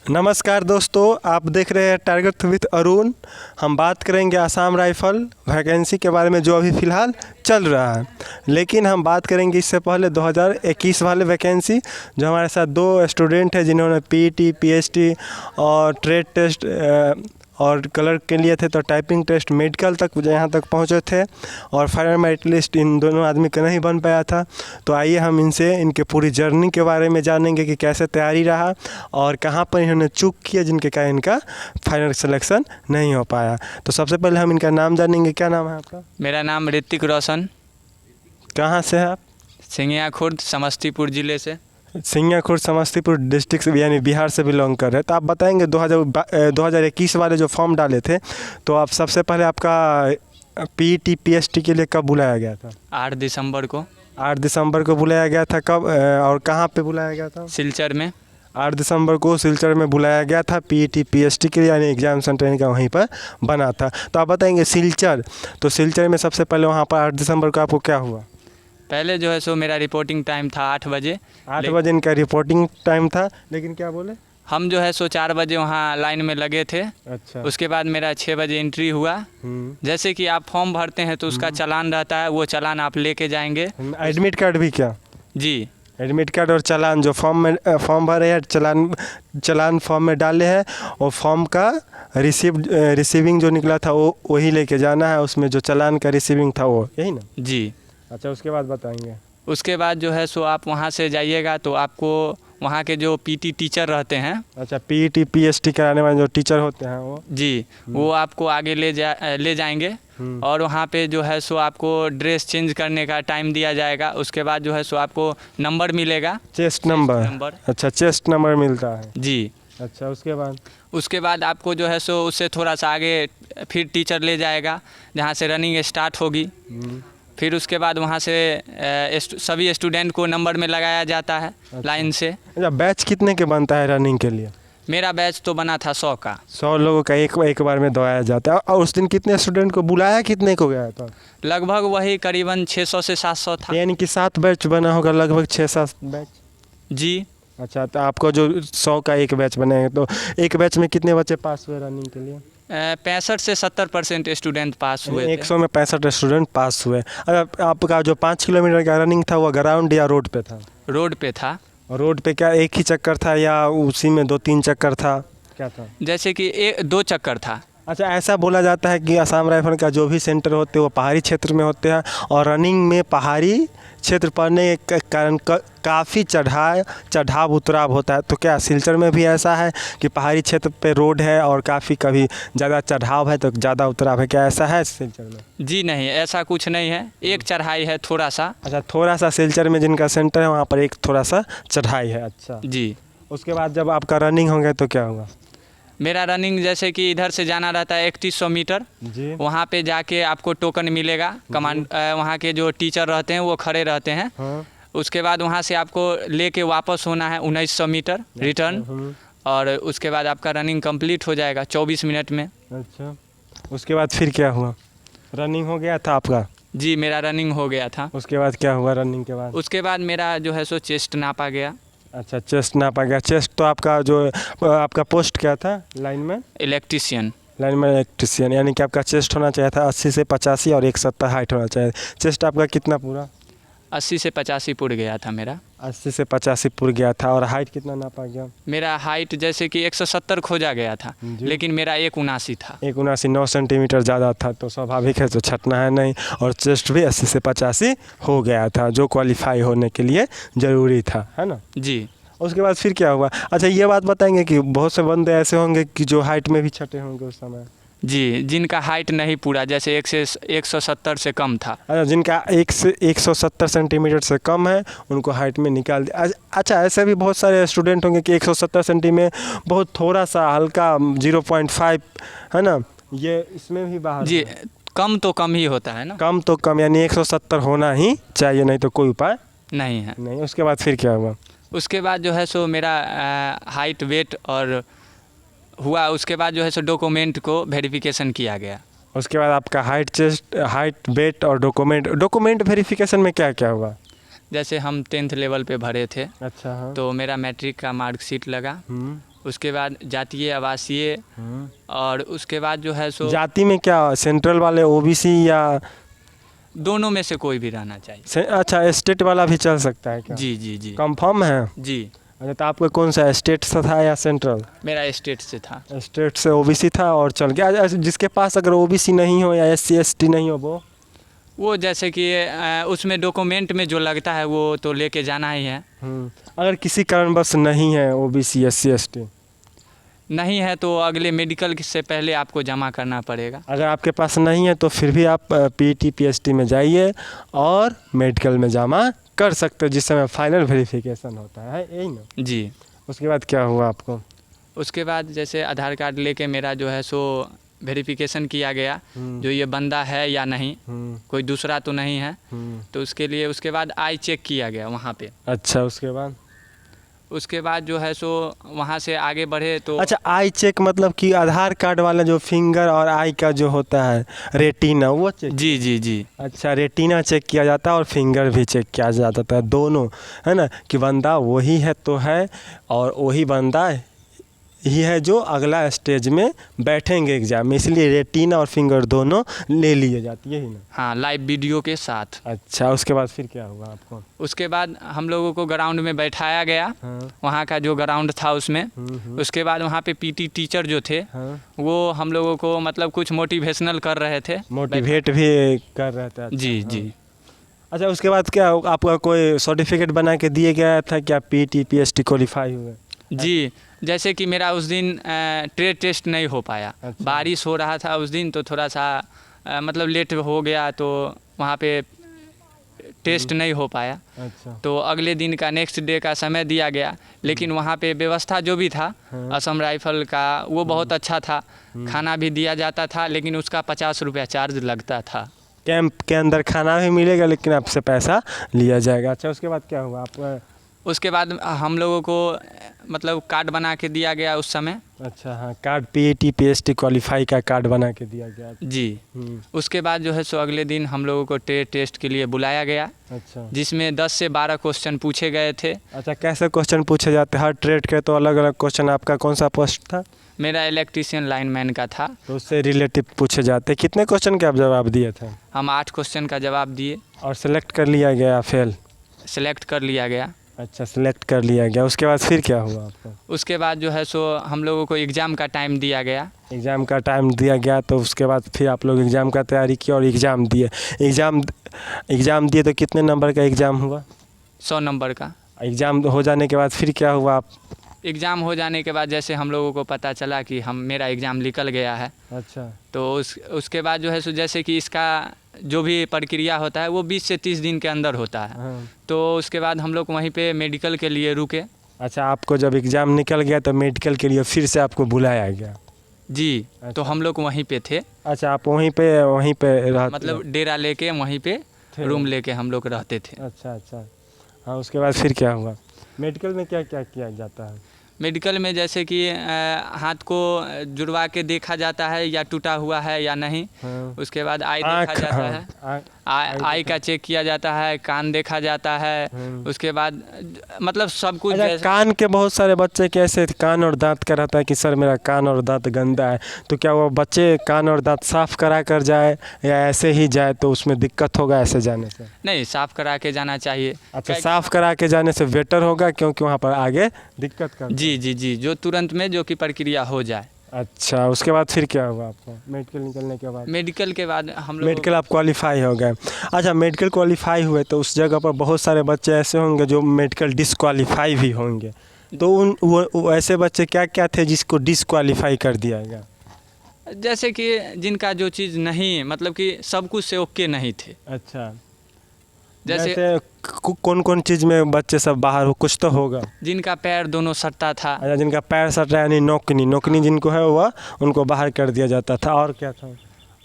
नमस्कार दोस्तों, आप देख रहे हैं टारगेट विथ अरुण। हम बात करेंगे आसाम राइफल वैकेंसी के बारे में जो अभी फ़िलहाल चल रहा है, लेकिन हम बात करेंगे इससे पहले 2021 वाले वैकेंसी। जो हमारे साथ दो स्टूडेंट हैं जिन्होंने पीईटी, पीएचडी और ट्रेड टेस्ट और कलर के लिए थे, तो टाइपिंग टेस्ट मेडिकल तक यहाँ तक पहुँचे थे और फाइनल मेरिट लिस्ट इन दोनों आदमी का नहीं बन पाया था। तो आइए हम इनसे इनके पूरी जर्नी के बारे में जानेंगे कि कैसे तैयारी रहा और कहाँ पर इन्होंने चूक किया जिनके कारण इनका फाइनल सिलेक्शन नहीं हो पाया। तो सबसे पहले हम इनका नाम जानेंगे। क्या नाम है आपका? मेरा नाम ऋतिक रोशन। कहाँ से है आप? सिंघिया खुर्द, समस्तीपुर ज़िले से। सिंघिया खुर्द समस्तीपुर डिस्ट्रिक्ट से यानी बिहार से बिलोंग कर रहे हैं। तो आप बताएंगे 2021 वाले जो फॉर्म डाले थे, तो आप सबसे पहले आपका पीईटी पीएचडी के लिए कब बुलाया गया था? 8 दिसंबर को। 8 दिसंबर को बुलाया गया था। कब और कहाँ पे बुलाया गया था? सिलचर में। 8 दिसंबर को सिलचर में बुलाया गया था पीईटी पीएचडी के लिए, यानी एग्ज़ाम सेंटर इनका वहीं पर बना था। तो आप बताएंगे सिलचर, तो सिलचर में सबसे पहले वहाँ पर 8 दिसंबर को आपको क्या हुआ? पहले जो है सो मेरा रिपोर्टिंग टाइम था 8 बजे। 8 बजे इनका रिपोर्टिंग टाइम था, लेकिन क्या बोले? हम जो है सो 4 बजे वहाँ लाइन में लगे थे। अच्छा। उसके बाद मेरा 6 बजे एंट्री हुआ। जैसे कि आप फॉर्म भरते हैं तो उसका चालान रहता है, वो चालान आप लेके जाएंगे। एडमिट कार्ड भी क्या? जी। एडमिट कार्ड और चालान जो फॉर्म भरे हैं, चालान फॉर्म में डाले हैं और फॉर्म का रिसीविंग जो निकला था वो वही लेके जाना है। उसमें जो चालान का रिसीविंग था वो, यही ना? जी। अच्छा, उसके बाद बताएंगे। उसके बाद जो है सो आप वहाँ से जाइएगा तो आपको वहाँ के जो पीटी टीचर रहते हैं। अच्छा, पीईटी पीएचडी कराने वाले जो टीचर होते हैं वो? जी, वो आपको आगे ले जाएंगे और वहाँ पे जो है सो आपको ड्रेस चेंज करने का टाइम दिया जाएगा। उसके बाद जो है सो आपको नंबर मिलेगा, चेस्ट नंबर। अच्छा, चेस्ट नंबर मिलता है जी। अच्छा, उसके बाद आपको जो है सो उससे थोड़ा सा आगे फिर टीचर ले जाएगा जहाँ से रनिंग स्टार्ट होगी। फिर उसके बाद वहाँ से सभी स्टूडेंट को नंबर में लगाया जाता है। अच्छा। लाइन से। अच्छा, बैच कितने के बनता है रनिंग के लिए? मेरा बैच तो बना था 100 का। 100 लोगों का एक बार में दौड़ाया जाता है। और उस दिन कितने स्टूडेंट को बुलाया, कितने को गया था? लगभग वही करीबन 600 से 700 था। यानी कि 7 बैच बना होगा, लगभग 6-7 बैच। जी। अच्छा, तो आपको जो 100 का एक बैच बनेगा, तो एक बैच में कितने बच्चे पास हुए रनिंग के लिए? 65 से 70% स्टूडेंट पास हुए। 100 में 65 स्टूडेंट पास हुए। अच्छा, आपका जो 5 किलोमीटर का रनिंग था वो ग्राउंड या रोड पे था? रोड पे था। रोड पे क्या एक ही चक्कर था या उसी में 2-3 चक्कर था? क्या था? जैसे कि 2 चक्कर था। अच्छा, ऐसा बोला जाता है कि आसाम राइफल का जो भी सेंटर होते हैं वो पहाड़ी क्षेत्र में होते हैं और रनिंग में पहाड़ी क्षेत्र पड़ने के कारण काफ़ी चढ़ाव उतराव होता है। तो क्या सिलचर में भी ऐसा है कि पहाड़ी क्षेत्र पे रोड है और काफ़ी कभी ज़्यादा चढ़ाव है तो ज़्यादा उतराव है? क्या ऐसा है सिलचर में? जी नहीं, ऐसा कुछ नहीं है। एक चढ़ाई है थोड़ा सा। अच्छा, थोड़ा सा सिलचर में जिनका सेंटर है वहाँ पर एक थोड़ा सा चढ़ाई है। अच्छा जी। उसके बाद जब आपका रनिंग हो गया तो क्या होगा? मेरा रनिंग जैसे कि इधर से जाना रहता है 3100 मीटर। जी। वहाँ पे जाके आपको टोकन मिलेगा। कमांड वहाँ के जो टीचर रहते हैं वो खड़े रहते हैं। हाँ। उसके बाद वहाँ से आपको लेके वापस होना है 1900 मीटर रिटर्न, और उसके बाद आपका रनिंग कंप्लीट हो जाएगा 24 मिनट में। अच्छा, उसके बाद फिर क्या हुआ? रनिंग हो गया था आपका? जी, मेरा रनिंग हो गया था। उसके बाद क्या हुआ रनिंग के बाद? उसके बाद मेरा जो है सो चेस्ट नापा गया। अच्छा, चेस्ट नापा गया। चेस्ट तो आपका पोस्ट क्या था लाइन में? इलेक्ट्रीशियन। लाइन में इलेक्ट्रीशियन, यानी कि आपका चेस्ट होना चाहिए था 80 से 85 और 170 हाइट होना चाहिए। चेस्ट आपका कितना पूरा? 80 से 85 पुर गया था मेरा। 80 से 85 पुर गया था। और हाइट कितना नापा गया? मेरा हाइट जैसे कि 170 खोजा गया था, लेकिन मेरा 179 था। 179, 9 सेंटीमीटर ज़्यादा था, तो स्वाभाविक है तो छटना है नहीं। और चेस्ट भी 80 से 85 हो गया था, जो क्वालिफाई होने के लिए ज़रूरी था, है ना? जी। उसके बाद फिर क्या हुआ? अच्छा, ये बात बताएंगे कि बहुत से बंदे ऐसे होंगे कि जो हाइट में भी छटे होंगे उस समय? जी, जिनका हाइट नहीं पूरा, जैसे 170 से कम था। अच्छा, जिनका 170 सेंटीमीटर से कम है उनको हाइट में निकाल दिया। अच्छा, ऐसे भी बहुत सारे स्टूडेंट होंगे कि 170 सेंटी में बहुत थोड़ा सा हल्का 0.5 है ना, ये इसमें भी बाहर? जी, कम तो कम ही होता है ना। कम तो कम, यानी 170 होना ही चाहिए, नहीं तो कोई उपाय नहीं है। नहीं। उसके बाद फिर क्या हुआ? उसके बाद जो है सो मेरा हाइट वेट और हुआ। उसके बाद जो है सो डॉक्यूमेंट को वेरिफिकेशन किया गया। उसके बाद आपका हाइट वेट और डॉक्यूमेंट वेरिफिकेशन में क्या क्या हुआ? जैसे हम 10th लेवल पे भरे थे। अच्छा, हाँ। तो मेरा मैट्रिक का मार्कशीट लगा। उसके बाद जातीय आवासीय, और उसके बाद जो है सो जाति में क्या सेंट्रल वाले ओबीसी या दोनों में से कोई भी रहना चाहिए। अच्छा स्टेट वाला भी चल सकता है क्या? जी जी जी कंफर्म है? जी। अच्छा तो आपका कौन सा स्टेट से था या सेंट्रल? मेरा स्टेट से था। स्टेट से ओबीसी था और चल गया। अच्छा, जिसके पास अगर ओबीसी नहीं हो या एससी एसटी नहीं हो वो जैसे कि उसमें डॉक्यूमेंट में जो लगता है वो तो लेके जाना ही है। अगर किसी कारणवश नहीं है ओबीसी एससी एसटी, नहीं है तो अगले मेडिकल से पहले आपको जमा करना पड़ेगा। अगर आपके पास नहीं है तो फिर भी आप पीटी पीएचडी में जाइए और मेडिकल में जमा कर सकते हो, जिस समय फाइनल वेरिफिकेशन होता है, यही ना? जी। उसके बाद क्या हुआ आपको? उसके बाद जैसे आधार कार्ड लेके मेरा जो है सो वेरिफिकेशन किया गया जो ये बंदा है या नहीं, कोई दूसरा तो नहीं है। तो उसके लिए उसके बाद आई चेक किया गया वहाँ पे। अच्छा उसके बाद जो है सो वहाँ से आगे बढ़े तो अच्छा आई चेक मतलब कि आधार कार्ड वाला जो फिंगर और आई का जो होता है रेटिना वो चेक? जी जी जी। अच्छा रेटिना चेक किया जाता है और फिंगर भी चेक किया जाता है, दोनों, है ना? कि बंदा वही है तो है और वही बंदा ही है जो अगला स्टेज में बैठेंगे एग्जाम में, इसलिए रेटिना और फिंगर दोनों ले लिए जाती है, यही ना? हाँ, लाइव वीडियो के साथ। अच्छा उसके बाद फिर क्या हुआ आपको? उसके बाद हम लोगों को ग्राउंड में बैठाया गया। वहाँ का जो ग्राउंड था उसमें। उसके बाद वहाँ पे पीटी टीचर जो थे वो हम लोगों को मतलब कुछ मोटिवेशनल कर रहे थे, मोटिवेट भी कर रहे थे। अच्छा, जी जी। अच्छा उसके बाद क्या आपका कोई सर्टिफिकेट बना के दिए गया था क्या पीटी पीएचडी क्वालिफाई हुए? जी, जैसे कि मेरा उस दिन ट्रेड टेस्ट नहीं हो पाया। अच्छा। बारिश हो रहा था उस दिन तो थोड़ा सा मतलब लेट हो गया तो वहाँ पे टेस्ट नहीं हो पाया। अच्छा तो अगले दिन का नेक्स्ट डे का समय दिया गया, लेकिन वहाँ पे व्यवस्था जो भी था असम राइफल का वो बहुत अच्छा था। खाना भी दिया जाता था लेकिन उसका 50 रुपया चार्ज लगता था। कैंप के अंदर खाना भी मिलेगा लेकिन आपसे पैसा लिया जाएगा। अच्छा उसके बाद क्या हुआ आप? उसके बाद हम लोगों को मतलब कार्ड बना के दिया गया उस समय। अच्छा हाँ, कार्ड पीटी पीएचडी क्वालिफाई का कार्ड बना के दिया गया। जी। उसके बाद जो है सो अगले दिन हम लोगों को ट्रेड टेस्ट के लिए बुलाया गया। अच्छा जिसमें 10 से 12 क्वेश्चन पूछे गए थे। अच्छा कैसे क्वेश्चन पूछे जाते हैं? हर ट्रेड के तो अलग अलग क्वेश्चन। आपका कौन सा पोस्ट था? मेरा इलेक्ट्रीशियन लाइनमैन का था। तो उससे रिलेटिव पूछे जाते। कितने क्वेश्चन के आप जवाब दिए थे? हम 8 क्वेश्चन का जवाब दिए। और सेलेक्ट कर लिया गया? फेल? सेलेक्ट कर लिया गया। अच्छा सेलेक्ट कर लिया गया। उसके बाद फिर क्या हुआ आपको? उसके बाद जो है सो हम लोगों को एग्ज़ाम का टाइम दिया गया। एग्ज़ाम का टाइम दिया गया तो उसके बाद फिर आप लोग एग्ज़ाम का तैयारी किया और एग्ज़ाम दिए। एग्ज़ाम दिए तो कितने नंबर का एग्ज़ाम हुआ? 100 नंबर का। एग्ज़ाम हो जाने के बाद फिर क्या हुआ आप? एग्ज़ाम हो जाने के बाद जैसे हम लोगों को पता चला कि मेरा एग्ज़ाम निकल गया है। अच्छा तो उसके बाद जो है सो जैसे कि इसका जो भी प्रक्रिया होता है वो 20 से 30 दिन के अंदर होता है। हाँ। तो उसके बाद हम लोग वहीं पे मेडिकल के लिए रुके। अच्छा आपको जब एग्ज़ाम निकल गया तो मेडिकल के लिए फिर से आपको बुलाया गया? जी। अच्छा। तो हम लोग वहीं पे थे। अच्छा आप वहीं पे रहते? मतलब डेरा लेके वहीं पे रूम लेके हम लोग रहते थे। अच्छा हाँ उसके बाद फिर क्या हुआ? मेडिकल में क्या क्या किया जाता है? मेडिकल में जैसे कि हाथ को जुड़वा के देखा जाता है या टूटा हुआ है या नहीं। हाँ। उसके बाद आई देखा जाता है। आई का चेक किया जाता है, कान देखा जाता है। उसके बाद मतलब सब कुछ। अच्छा कान के बहुत सारे बच्चे कैसे कान और दांत का रहता है कि सर मेरा कान और दांत गंदा है, तो क्या वो बच्चे कान और दांत साफ करा कर जाए या ऐसे ही जाए तो उसमें दिक्कत होगा ऐसे जाने से? नहीं, साफ करा के जाना चाहिए। अच्छा साफ करा के जाने से बेटर होगा क्योंकि वहाँ पर आगे दिक्कत कर। जी, जो तुरंत में जो कि प्रक्रिया हो जाए। अच्छा उसके बाद फिर क्या हुआ आपको मेडिकल निकलने के बाद? मेडिकल के बाद हम लोग मेडिकल आप क्वालिफाई हो गए। अच्छा मेडिकल क्वालिफाई हुए तो उस जगह पर बहुत सारे बच्चे ऐसे होंगे जो मेडिकल डिसक्वालीफाई भी होंगे, तो वो ऐसे बच्चे क्या क्या थे जिसको डिसक्वालीफाई कर दिया गया? जैसे कि जिनका जो चीज़ नहीं मतलब कि सब कुछ से ओके नहीं थे। अच्छा जैसे कौन कौन चीज़ में बच्चे सब बाहर हो? कुछ तो होगा। जिनका पैर दोनों सटता था। अच्छा जिनका पैर सट रहा है यानी नौकनी जिनको है वह उनको बाहर कर दिया जाता था। और क्या था?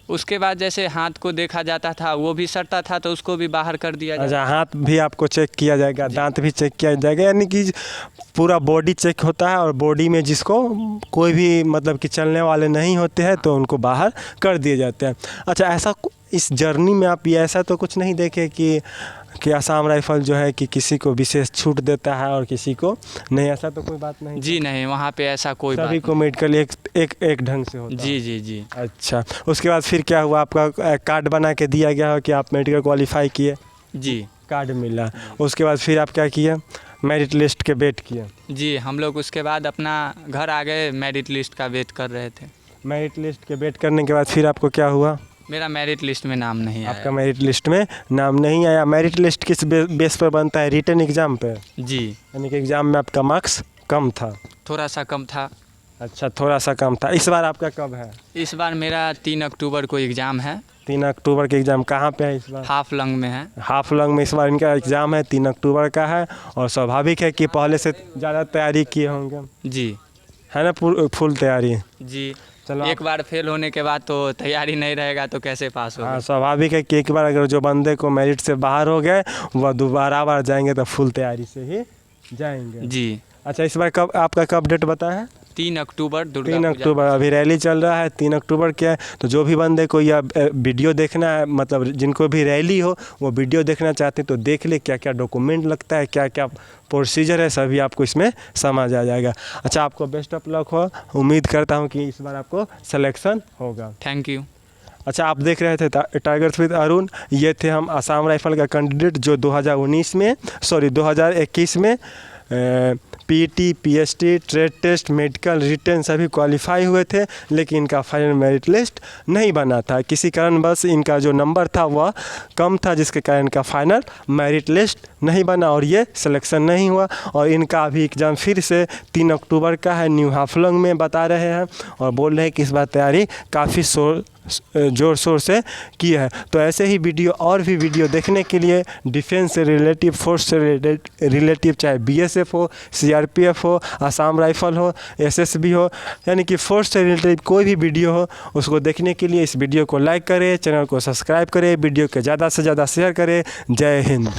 उसके बाद जैसे हाथ को देखा जाता था वो भी सटता था तो उसको भी बाहर कर दिया जाता। अच्छा हाथ भी आपको चेक किया जाएगा, दांत भी चेक किया जाएगा, यानी कि पूरा बॉडी चेक होता है और बॉडी में जिसको कोई भी मतलब कि चलने वाले नहीं होते हैं तो उनको बाहर कर दिए जाते हैं। अच्छा इस जर्नी में आप ये ऐसा तो कुछ नहीं देखे कि असम राइफल जो है कि किसी को विशेष छूट देता है और किसी को नहीं, ऐसा तो कोई बात नहीं? जी नहीं, वहाँ पे ऐसा कोई बात सभी को मेडिकल एक ढंग से होता है? जी जी जी। अच्छा, उसके बाद फिर क्या हुआ? आपका कार्ड बना के दिया गया हो कि आप मेडिकल क्वालिफाई किए? जी कार्ड मिला, उसके बाद फिर आप क्या किए? मेरिट लिस्ट के वेट किए? जी, हम लोग उसके बाद अपना घर आ गए, मेरिट लिस्ट का वेट कर रहे थे। मेरिट लिस्ट के वेट करने के बाद फिर आपको क्या हुआ? मेरा मेरिट लिस्ट में नाम नहीं आया। आपका मेरिट लिस्ट में नाम नहीं आया। मेरिट लिस्ट किस बेस पर बनता है? रिटन एग्ज़ाम पे? जी, यानी कि एग्ज़ाम में आपका मार्क्स कम था? थोड़ा सा कम था। अच्छा, थोड़ा सा कम था। इस बार आपका कब है? इस बार मेरा 3 अक्टूबर को एग्ज़ाम है। 3 अक्टूबर के एग्ज़ाम कहाँ पे है इस बार? हाफलंग में है। हाफलंग में इस बार इनका एग्ज़ाम है, 3 अक्टूबर का है। और स्वाभाविक है कि पहले से ज़्यादा तैयारी किए होंगे, जी है ना? फुल तैयारी? जी। चलो, एक बार फेल होने के बाद तो तैयारी नहीं रहेगा तो कैसे पास होगा? हाँ, स्वाभाविक है कि एक बार अगर जो बंदे को मेरिट से बाहर हो गए वह दोबारा बार जाएंगे तो फुल तैयारी से ही जाएंगे। जी। अच्छा, इस बार कब आपका कब डेट बताया है? 3 अक्टूबर दुर्गा 3 पूजा। अक्टूबर अभी रैली चल रहा है। 3 अक्टूबर क्या है, तो जो भी बंदे को यह वीडियो देखना है, मतलब जिनको भी रैली हो वो वीडियो देखना चाहते हैं तो देख ले, क्या क्या डॉक्यूमेंट लगता है, क्या क्या प्रोसीजर है, सभी आपको इसमें समझ आ जाएगा। अच्छा, आपको बेस्ट ऑफ लक हो। उम्मीद करता हूँ कि इस बार आपको सिलेक्शन होगा। Thank you. अच्छा, आप देख रहे थे टाइगर्स विद अरुण। ये थे हम असम राइफल का कैंडिडेट जो 2021 में PT, PHT, trade test, medical, written सभी क्वालिफाई हुए थे, लेकिन इनका फाइनल मेरिट लिस्ट नहीं बना था। किसी कारणवश इनका जो नंबर था वह कम था, जिसके कारण इनका फाइनल मेरिट लिस्ट नहीं बना और ये सिलेक्शन नहीं हुआ। और इनका अभी एग्ज़ाम फिर से 3 अक्टूबर का है, न्यू हाफलंग में बता रहे हैं और बोल रहे हैं कि इस बार तैयारी काफ़ी ज़ोर शोर से की है। तो ऐसे ही वीडियो और भी वीडियो देखने के लिए डिफेंस से रिलेटिव, फोर्स से रिलेटिव, चाहे बीएसएफ हो, सीआरपीएफ हो, असम राइफल हो, एसएसबी हो, यानी कि फोर्स से रिलेटेड कोई भी वीडियो हो, उसको देखने के लिए इस वीडियो को लाइक करें, चैनल को सब्सक्राइब करें, वीडियो को ज़्यादा से ज़्यादा शेयर करें। जय हिंद।